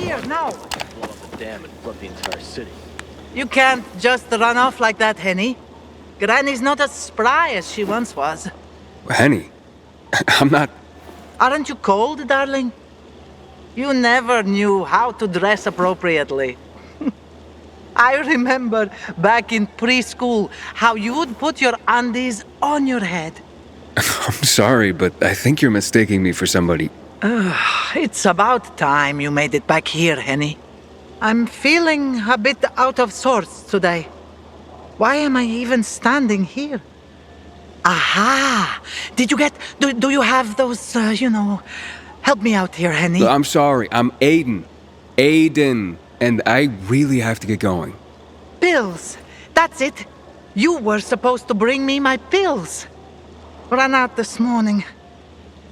here, now. Blow up the dam and flood the entire city. You can't just run off like that, Henny. Granny's not as spry as she once was. Henny, I'm not... Aren't you cold, darling? You never knew how to dress appropriately. I remember back in preschool how you would put your undies on your head. I'm sorry, but I think you're mistaking me for somebody. It's about time you made it back here, Henny. I'm feeling a bit out of sorts today. Why am I even standing here? Aha! Did you get... Do you have those, Help me out here, Henny. I'm sorry, I'm Aiden. Aiden. And I really have to get going. Pills. That's it. You were supposed to bring me my pills. Ran out this morning.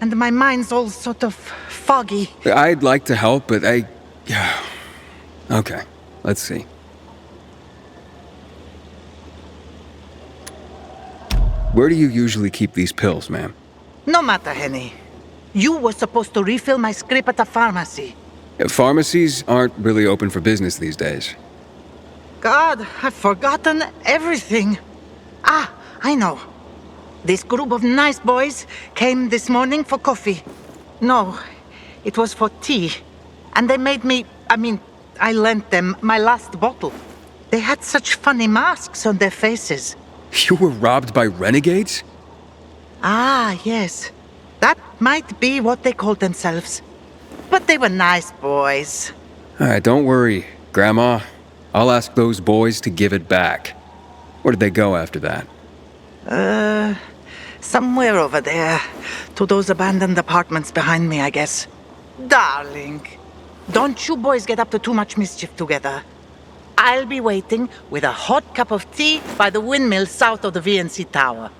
And my mind's all sort of foggy. I'd like to help, but Okay, let's see. Where do you usually keep these pills, ma'am? No matter, Henny. You were supposed to refill my script at the pharmacy. Pharmacies aren't really open for business these days. God, I've forgotten everything. Ah, I know. This group of nice boys came this morning for coffee. No, it was for tea. And they made me... I lent them my last bottle. They had such funny masks on their faces. You were robbed by renegades? Ah, yes. That might be what they called themselves. But they were nice boys. Alright, don't worry, Grandma. I'll ask those boys to give it back. Where did they go after that? Somewhere over there. To those abandoned apartments behind me, I guess. Darling, don't you boys get up to too much mischief together. I'll be waiting with a hot cup of tea by the windmill south of the VNC Tower.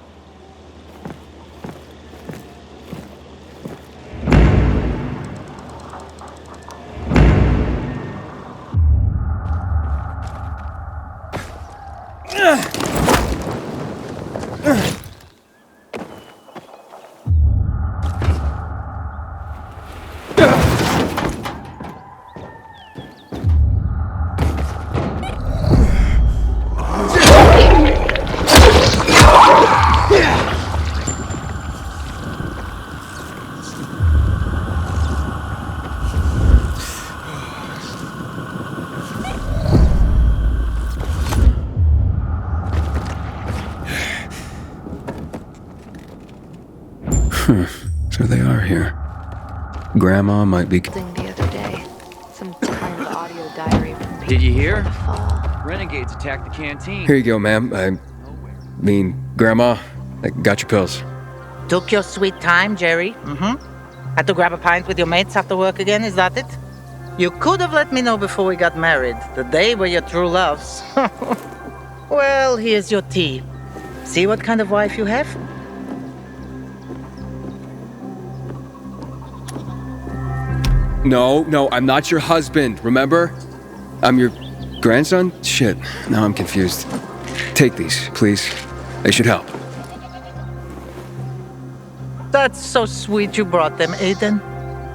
So they are here. Grandma might be... The other day, some kind of audio diary from people. Did you hear? The fall. Renegades attacked the canteen. Here you go, ma'am. Grandma, I got your pills. Took your sweet time, Jerry. Had to grab a pint with your mates after work again, is that it? You could have let me know before we got married, the day were your true loves. Well, here's your tea. See what kind of wife you have? No, I'm not your husband, remember? I'm your grandson? Shit, now I'm confused. Take these, please. They should help. That's so sweet you brought them, Aiden.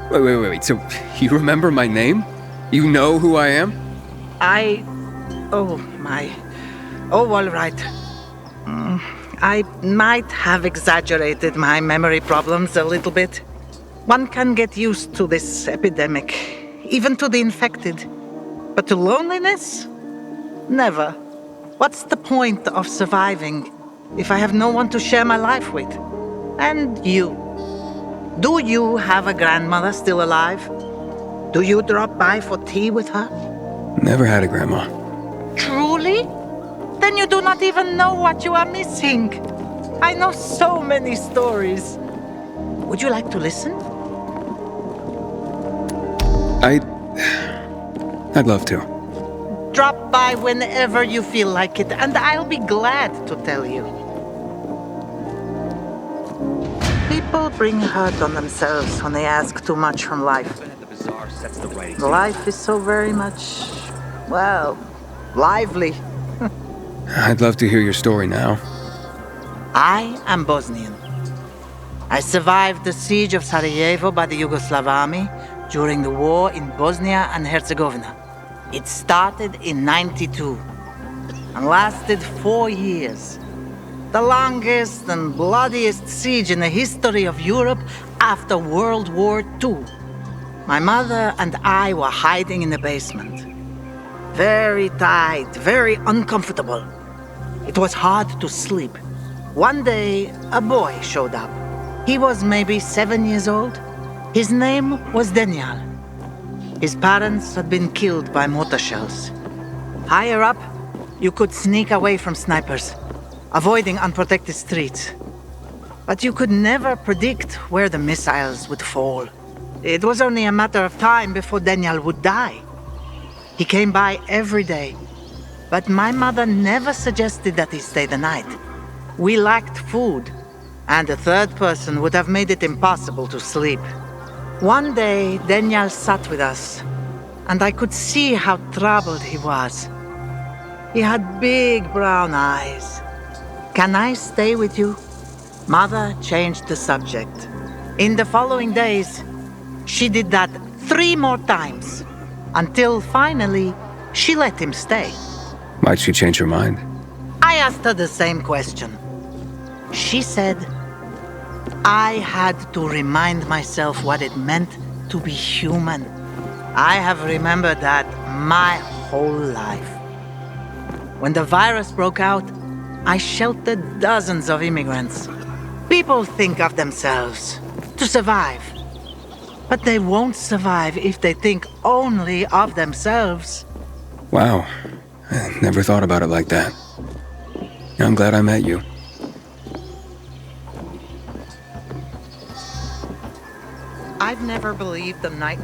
Wait. So, you remember my name? You know who I am? Oh, my. Oh, all right. I might have exaggerated my memory problems a little bit. One can get used to this epidemic, even to the infected. But to loneliness? Never. What's the point of surviving if I have no one to share my life with? And you. Do you have a grandmother still alive? Do you drop by for tea with her? Never had a grandma. Truly? Then you do not even know what you are missing. I know so many stories. Would you like to listen? I'd love to. Drop by whenever you feel like it, and I'll be glad to tell you. People bring hurt on themselves when they ask too much from life. Life is so very much, well, lively. I'd love to hear your story now. I am Bosnian. I survived the siege of Sarajevo by the Yugoslav army, during the war in Bosnia and Herzegovina. It started in '92 and lasted 4 years. The longest and bloodiest siege in the history of Europe after World War II. My mother and I were hiding in the basement. Very tight, very uncomfortable. It was hard to sleep. One day, a boy showed up. He was maybe 7 years old. His name was Daniel. His parents had been killed by mortar shells. Higher up, you could sneak away from snipers, avoiding unprotected streets. But you could never predict where the missiles would fall. It was only a matter of time before Daniel would die. He came by every day, but my mother never suggested that he stay the night. We lacked food, and a third person would have made it impossible to sleep. One day, Daniel sat with us, and I could see how troubled he was. He had big brown eyes. "Can I stay with you?" Mother changed the subject. In the following days, she did that 3 more times, until finally, she let him stay. Might she change her mind? I asked her the same question. She said, I had to remind myself what it meant to be human. I have remembered that my whole life. When the virus broke out, I sheltered dozens of immigrants. People think of themselves to survive. But they won't survive if they think only of themselves. Wow. I never thought about it like that. I'm glad I met you. I've never believed the night